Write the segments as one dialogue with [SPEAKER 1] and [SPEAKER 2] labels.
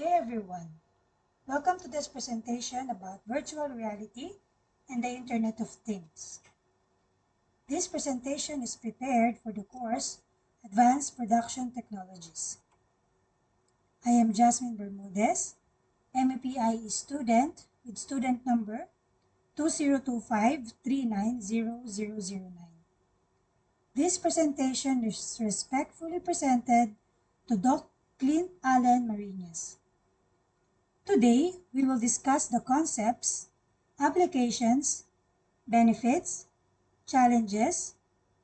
[SPEAKER 1] day, everyone. Welcome to this presentation about virtual reality and the Internet of Things. This presentation is prepared for the course Advanced Production Technologies. I am Jasmine Bermudez, MEPIE student with student number 2025390009. This presentation is respectfully presented to Dr. Clint Allen Marinas. Today, we will discuss the concepts, applications, benefits, challenges,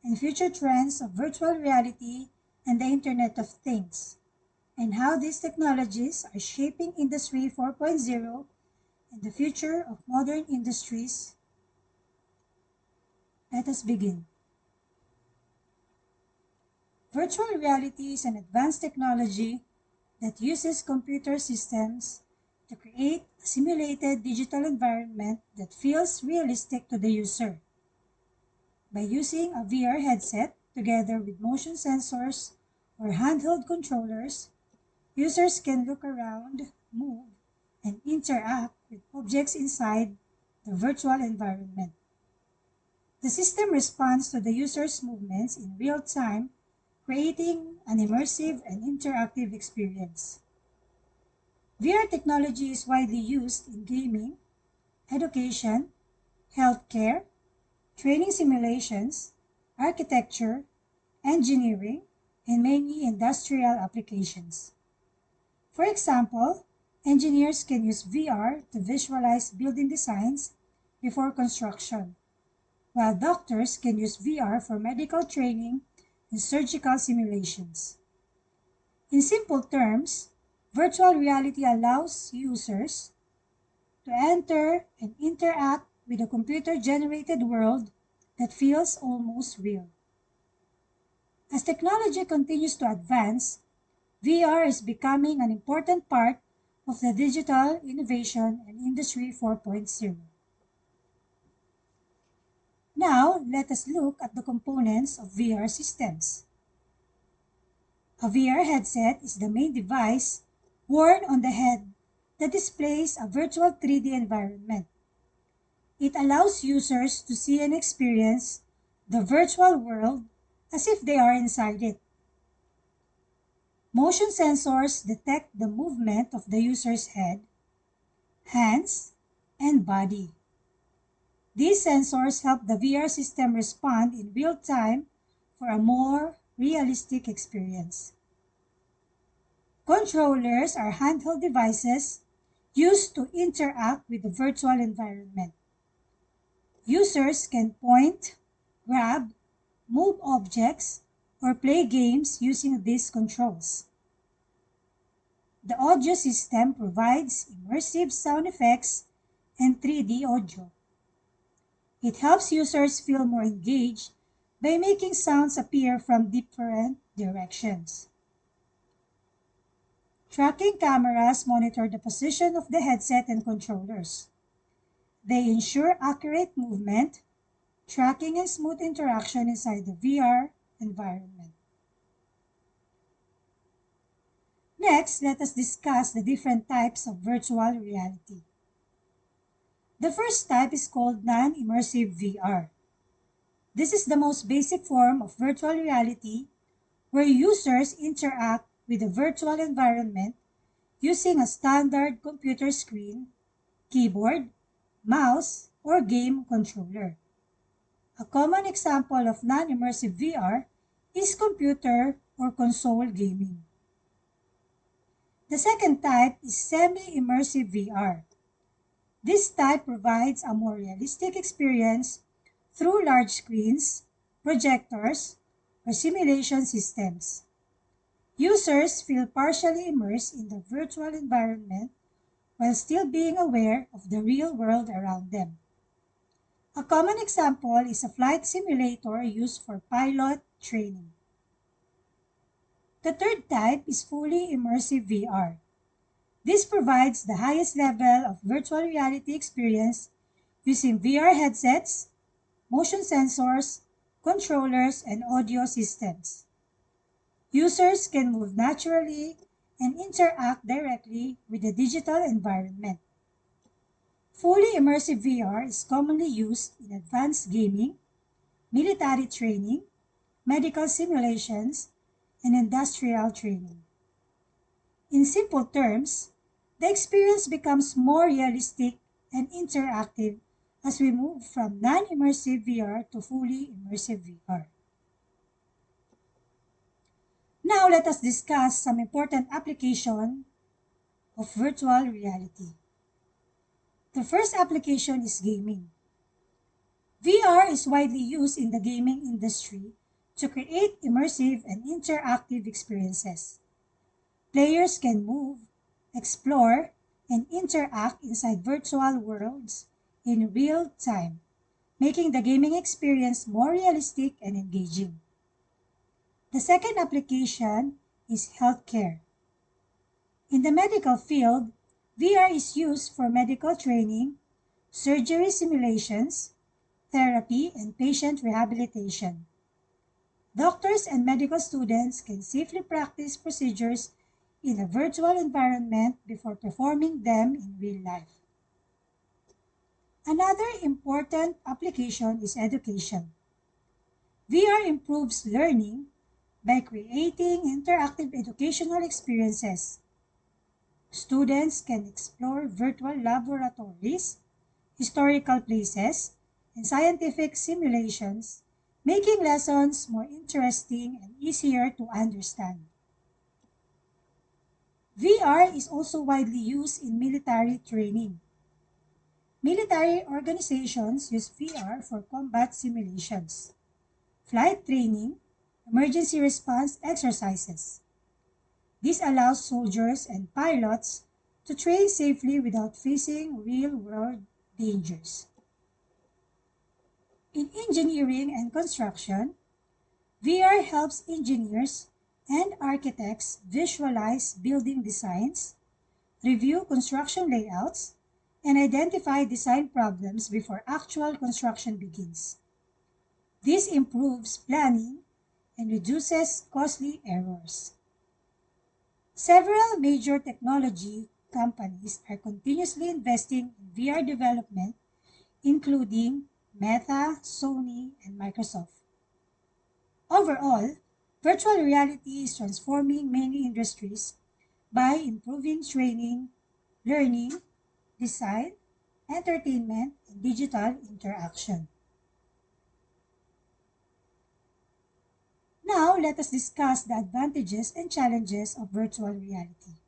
[SPEAKER 1] and future trends of virtual reality and the Internet of Things, and how these technologies are shaping Industry 4.0 and the future of modern industries. Let us begin. Virtual reality is an advanced technology that uses computer systems to create a simulated digital environment that feels realistic to the user. By using a VR headset together with motion sensors or handheld controllers, users can look around, move, and interact with objects inside the virtual environment. The system responds to the user's movements in real time, creating an immersive and interactive experience. VR technology is widely used in gaming, education, healthcare, training simulations, architecture, engineering, and many industrial applications. For example, engineers can use VR to visualize building designs before construction, while doctors can use VR for medical training and surgical simulations. In simple terms, virtual reality allows users to enter and interact with a computer-generated world that feels almost real. As technology continues to advance, VR is becoming an important part of the digital innovation and Industry 4.0. Now, let us look at the components of VR systems. A VR headset is the main device worn on the head that displays a virtual 3D environment. It allows users to see and experience the virtual world as if they are inside it. Motion sensors detect the movement of the user's head, hands, and body. These sensors help the VR system respond in real time for a more realistic experience. Controllers are handheld devices used to interact with the virtual environment. Users can point, grab, move objects, or play games using these controls. The audio system provides immersive sound effects and 3D audio. It helps users feel more engaged by making sounds appear from different directions. Tracking cameras monitor the position of the headset and controllers. They ensure accurate movement, tracking, and smooth interaction inside the VR environment. Next, let us discuss the different types of virtual reality. The first type is called non-immersive VR. This is the most basic form of virtual reality where users interact with the virtual environment using a standard computer screen, keyboard, mouse, or game controller. A common example of non-immersive VR is computer or console gaming. The second type is semi-immersive VR. This type provides a more realistic experience through large screens, projectors, or simulation systems. Users feel partially immersed in the virtual environment while still being aware of the real world around them. A common example is a flight simulator used for pilot training. The third type is fully immersive VR. This provides the highest level of virtual reality experience using VR headsets, motion sensors, controllers, and audio systems. Users can move naturally and interact directly with the digital environment. Fully immersive VR is commonly used in advanced gaming, military training, medical simulations, and industrial training. In simple terms, the experience becomes more realistic and interactive as we move from non-immersive VR to fully immersive VR. Now let us discuss some important application of virtual reality. The first application is gaming. VR is widely used in the gaming industry to create immersive and interactive experiences. Players can move, explore, and interact inside virtual worlds in real time, making the gaming experience more realistic and engaging. The second application is healthcare. In the medical field, VR is used for medical training, surgery simulations, therapy, and patient rehabilitation. Doctors and medical students can safely practice procedures in a virtual environment before performing them in real life. Another important application is education. VR improves learning by creating interactive educational experiences. Students can explore virtual laboratories, historical places, and scientific simulations, making lessons more interesting and easier to understand. VR is also widely used in military training. Military organizations use VR for combat simulations, flight training, emergency response exercises. This allows soldiers and pilots to train safely without facing real-world dangers. In engineering and construction, VR helps engineers and architects visualize building designs, review construction layouts, and identify design problems before actual construction begins. This improves planning and reduces costly errors. Several major technology companies are continuously investing in VR development, including Meta, Sony, and Microsoft. Overall, virtual reality is transforming many industries by improving training, learning, design, entertainment, and digital interaction. Now, let us discuss the advantages and challenges of virtual reality.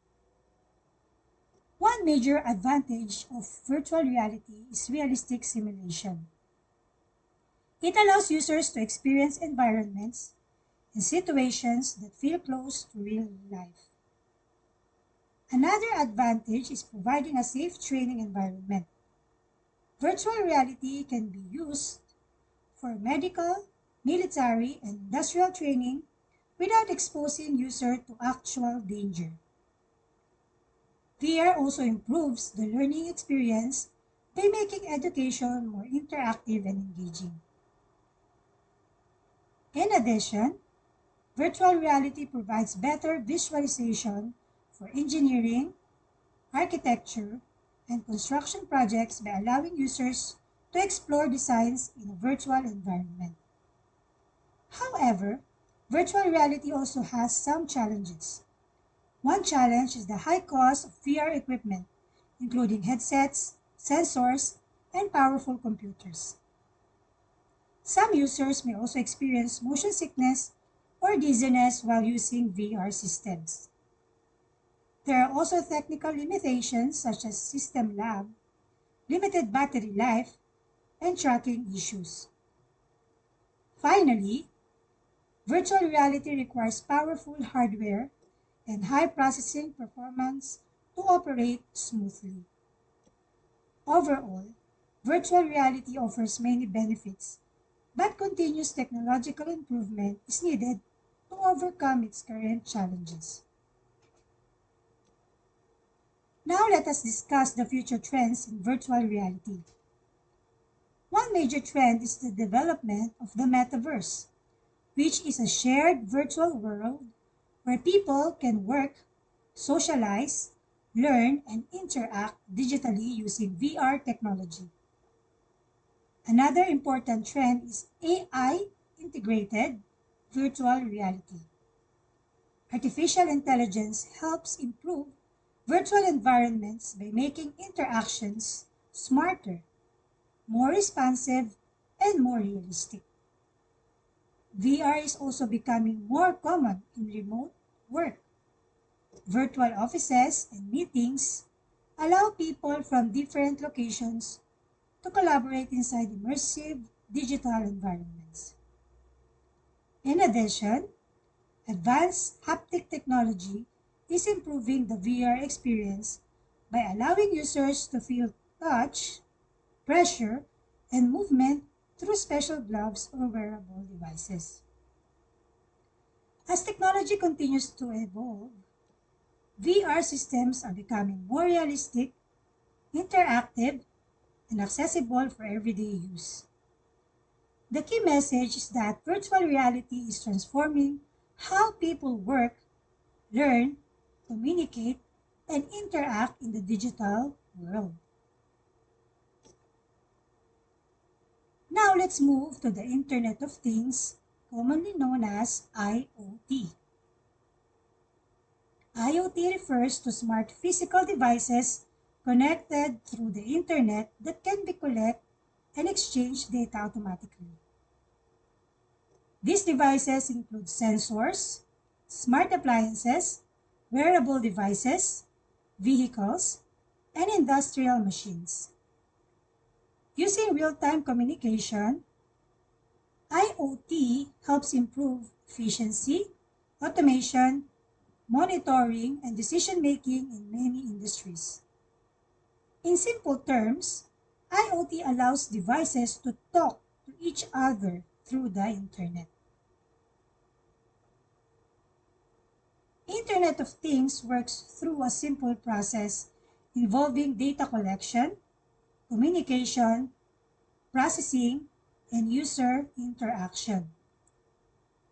[SPEAKER 1] One major advantage of virtual reality is realistic simulation. It allows users to experience environments and situations that feel close to real life. Another advantage is providing a safe training environment. Virtual reality can be used for medical, military, and industrial training without exposing users to actual danger. VR also improves the learning experience by making education more interactive and engaging. In addition, virtual reality provides better visualization for engineering, architecture, and construction projects by allowing users to explore designs in a virtual environment. However, virtual reality also has some challenges. One challenge is the high cost of VR equipment, including headsets, sensors, and powerful computers. Some users may also experience motion sickness or dizziness while using VR systems. There are also technical limitations such as system lag, limited battery life, and tracking issues. Finally, virtual reality requires powerful hardware and high processing performance to operate smoothly. Overall, virtual reality offers many benefits, but continuous technological improvement is needed to overcome its current challenges. Now let us discuss the future trends in virtual reality. One major trend is the development of the metaverse, which is a shared virtual world where people can work, socialize, learn, and interact digitally using VR technology. Another important trend is AI integrated virtual reality. Artificial intelligence helps improve virtual environments by making interactions smarter, more responsive, and more realistic. VR is also becoming more common in remote work. Virtual offices and meetings allow people from different locations to collaborate inside immersive digital environments. In addition, advanced haptic technology is improving the VR experience by allowing users to feel touch, pressure, and movement through special gloves or wearable devices. As technology continues to evolve, VR systems are becoming more realistic, interactive, and accessible for everyday use. The key message is that virtual reality is transforming how people work, learn, communicate, and interact in the digital world. Now let's move to the Internet of Things, commonly known as IoT. IoT refers to smart physical devices connected through the Internet that can be collect and exchange data automatically. These devices include sensors, smart appliances, wearable devices, vehicles, and industrial machines. Using real-time communication, IoT helps improve efficiency, automation, monitoring, and decision-making in many industries. In simple terms, IoT allows devices to talk to each other through the Internet. Internet of Things works through a simple process involving data collection, communication, processing, and user interaction.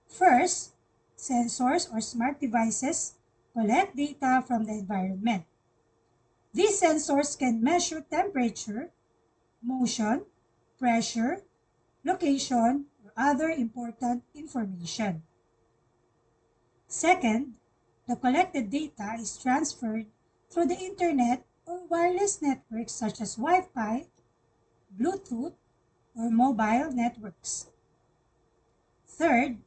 [SPEAKER 1] First, sensors or smart devices collect data from the environment. These sensors can measure temperature, motion, pressure, location, or other important information. Second, the collected data is transferred through the internet or wireless networks such as Wi-Fi, Bluetooth, or mobile networks. Third,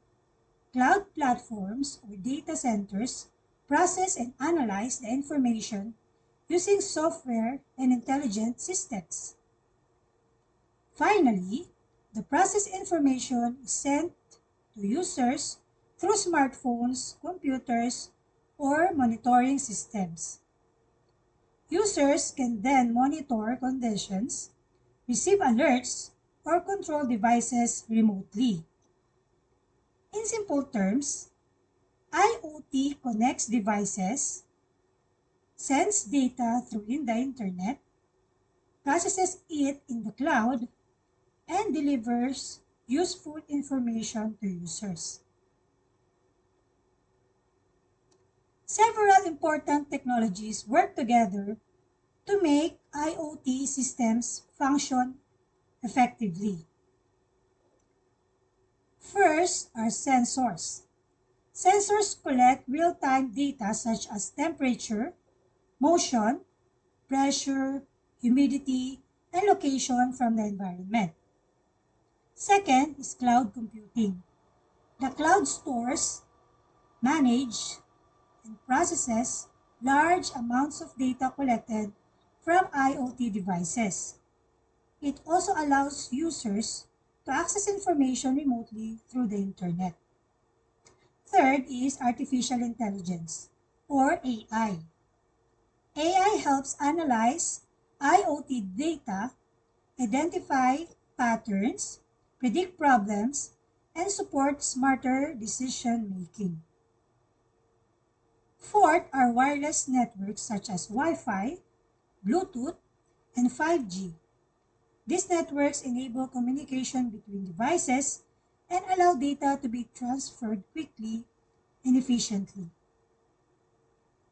[SPEAKER 1] cloud platforms or data centers process and analyze the information using software and intelligent systems. Finally, the processed information is sent to users through smartphones, computers, or monitoring systems. Users can then monitor conditions, receive alerts, or control devices remotely. In simple terms, IoT connects devices, sends data through the internet, processes it in the cloud, and delivers useful information to users. Several important technologies work together to make IoT systems function effectively. First are sensors. Sensors collect real-time data such as temperature, motion, pressure, humidity, and location from the environment. Second is cloud computing. The cloud stores, manages, and processes large amounts of data collected from IoT devices. It also allows users to access information remotely through the internet. Third is artificial intelligence, or AI. AI helps analyze IoT data, identify patterns, predict problems, and support smarter decision making. Fourth are wireless networks such as Wi-Fi, Bluetooth, and 5G. These networks enable communication between devices and allow data to be transferred quickly and efficiently.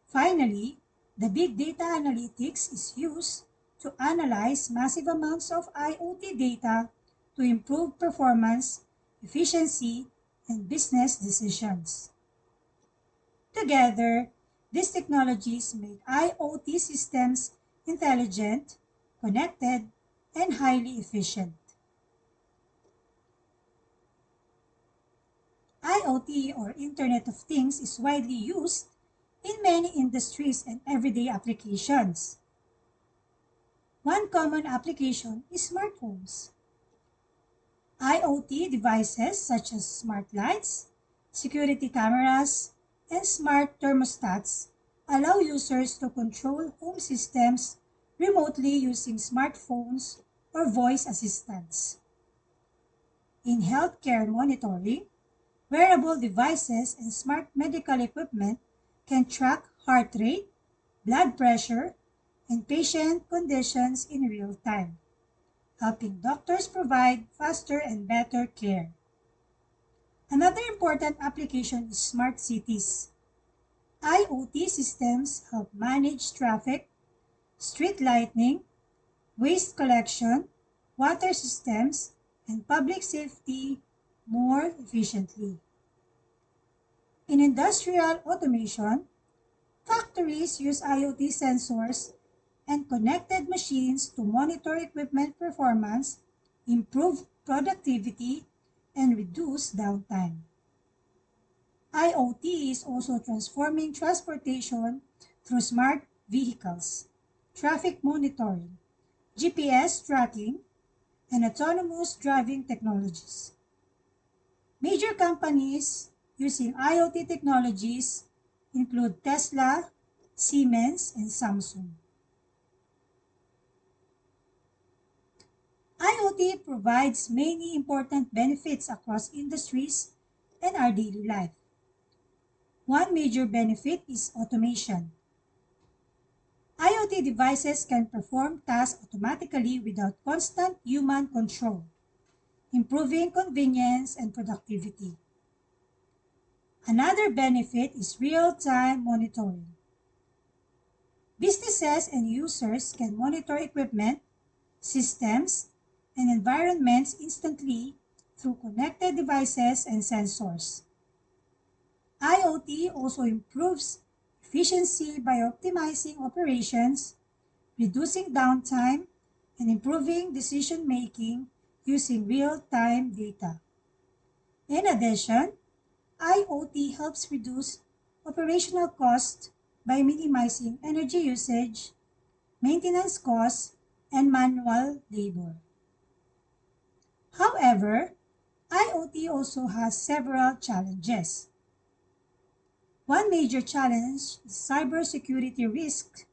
[SPEAKER 1] Finally, the big data analytics is used to analyze massive amounts of IoT data to improve performance, efficiency, and business decisions. Together, these technologies make IoT systems intelligent, connected, and highly efficient. IoT or Internet of Things is widely used in many industries and everyday applications. One common application is smart homes. IoT devices such as smart lights, security cameras, and smart thermostats allow users to control home systems remotely using smartphones or voice assistants. In healthcare monitoring, wearable devices and smart medical equipment can track heart rate, blood pressure, and patient conditions in real time, helping doctors provide faster and better care. Another important application is smart cities. IoT systems help manage traffic, street lighting, waste collection, water systems, and public safety more efficiently. In industrial automation, factories use IoT sensors and connected machines to monitor equipment performance, improve productivity, and reduce downtime. IoT is also transforming transportation through smart vehicles, traffic monitoring, GPS tracking, and autonomous driving technologies. Major companies using IoT technologies include Tesla, Siemens, and Samsung. IoT provides many important benefits across industries and our daily life. One major benefit is automation. IoT devices can perform tasks automatically without constant human control, improving convenience and productivity. Another benefit is real-time monitoring. Businesses and users can monitor equipment, systems, and environments instantly through connected devices and sensors. IoT also improves efficiency by optimizing operations, reducing downtime, and improving decision-making using real-time data. In addition, IoT helps reduce operational costs by minimizing energy usage, maintenance costs, and manual labor. However, IoT also has several challenges. One major challenge is cybersecurity risk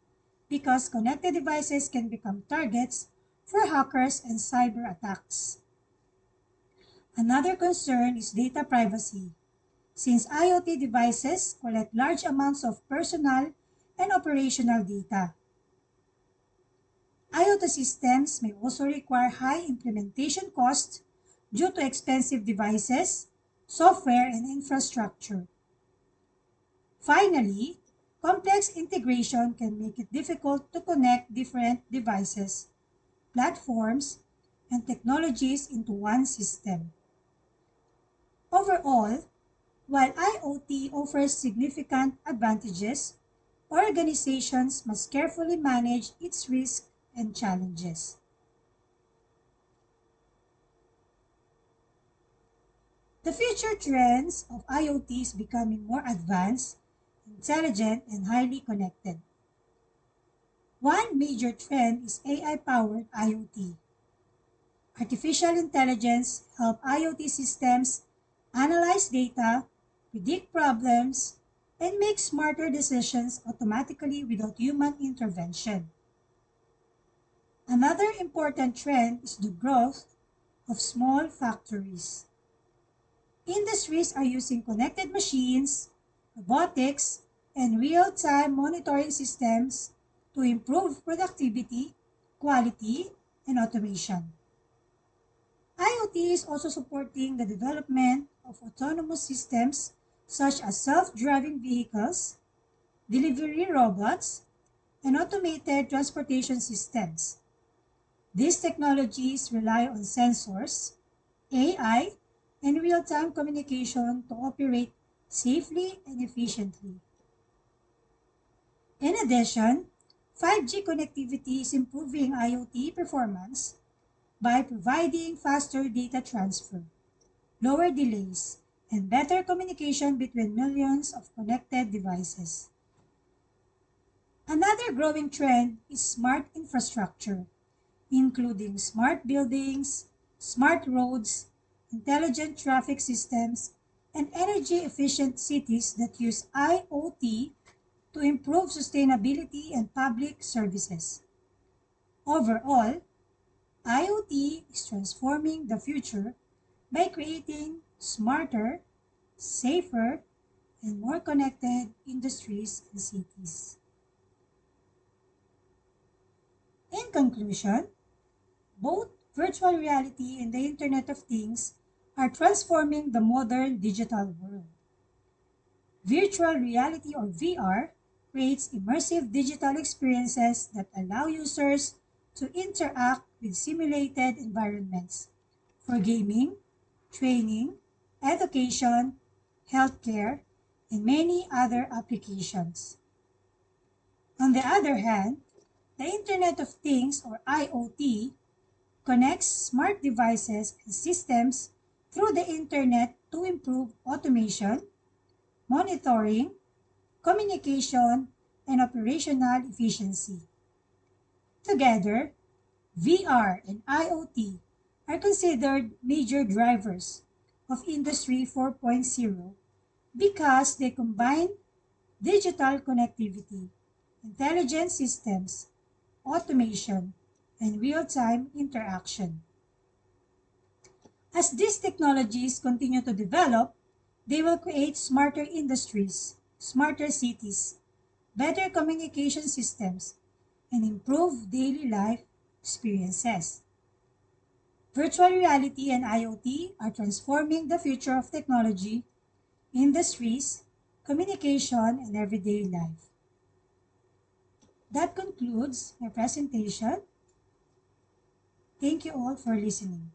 [SPEAKER 1] because connected devices can become targets for hackers and cyber attacks. Another concern is data privacy, since IoT devices collect large amounts of personal and operational data. IoT systems may also require high implementation costs due to expensive devices, software, and infrastructure. Finally, complex integration can make it difficult to connect different devices, platforms, and technologies into one system. Overall, while IoT offers significant advantages, organizations must carefully manage its risks and challenges. The future trends of IoT is becoming more advanced, intelligent, and highly connected. One major trend is AI-powered IoT. Artificial intelligence helps IoT systems analyze data, predict problems, and make smarter decisions automatically without human intervention. Another important trend is the growth of small factories. Industries are using connected machines, robotics, and real-time monitoring systems to improve productivity, quality, and automation. IoT is also supporting the development of autonomous systems such as self-driving vehicles, delivery robots, and automated transportation systems. These technologies rely on sensors, AI, and real-time communication to operate safely and efficiently. In addition, 5G connectivity is improving IoT performance by providing faster data transfer, lower delays, and better communication between millions of connected devices. Another growing trend is smart infrastructure, including smart buildings, smart roads, intelligent traffic systems, and energy-efficient cities that use IoT to improve sustainability and public services. Overall, IoT is transforming the future by creating smarter, safer, and more connected industries and cities. In conclusion, both virtual reality and the Internet of Things are transforming the modern digital world. Virtual reality or VR creates immersive digital experiences that allow users to interact with simulated environments for gaming, training, education, healthcare, and many other applications. On the other hand, the Internet of Things or IoT connects smart devices and systems through the Internet to improve automation, monitoring, communication, and operational efficiency. Together, VR and IoT are considered major drivers of Industry 4.0 because they combine digital connectivity, intelligent systems, automation, and real-time interaction. As these technologies continue to develop, they will create smarter industries, smarter cities, better communication systems, and improve daily life experiences. Virtual reality and IoT are transforming the future of technology, industries, communication, and everyday life. That concludes my presentation. Thank you all for listening.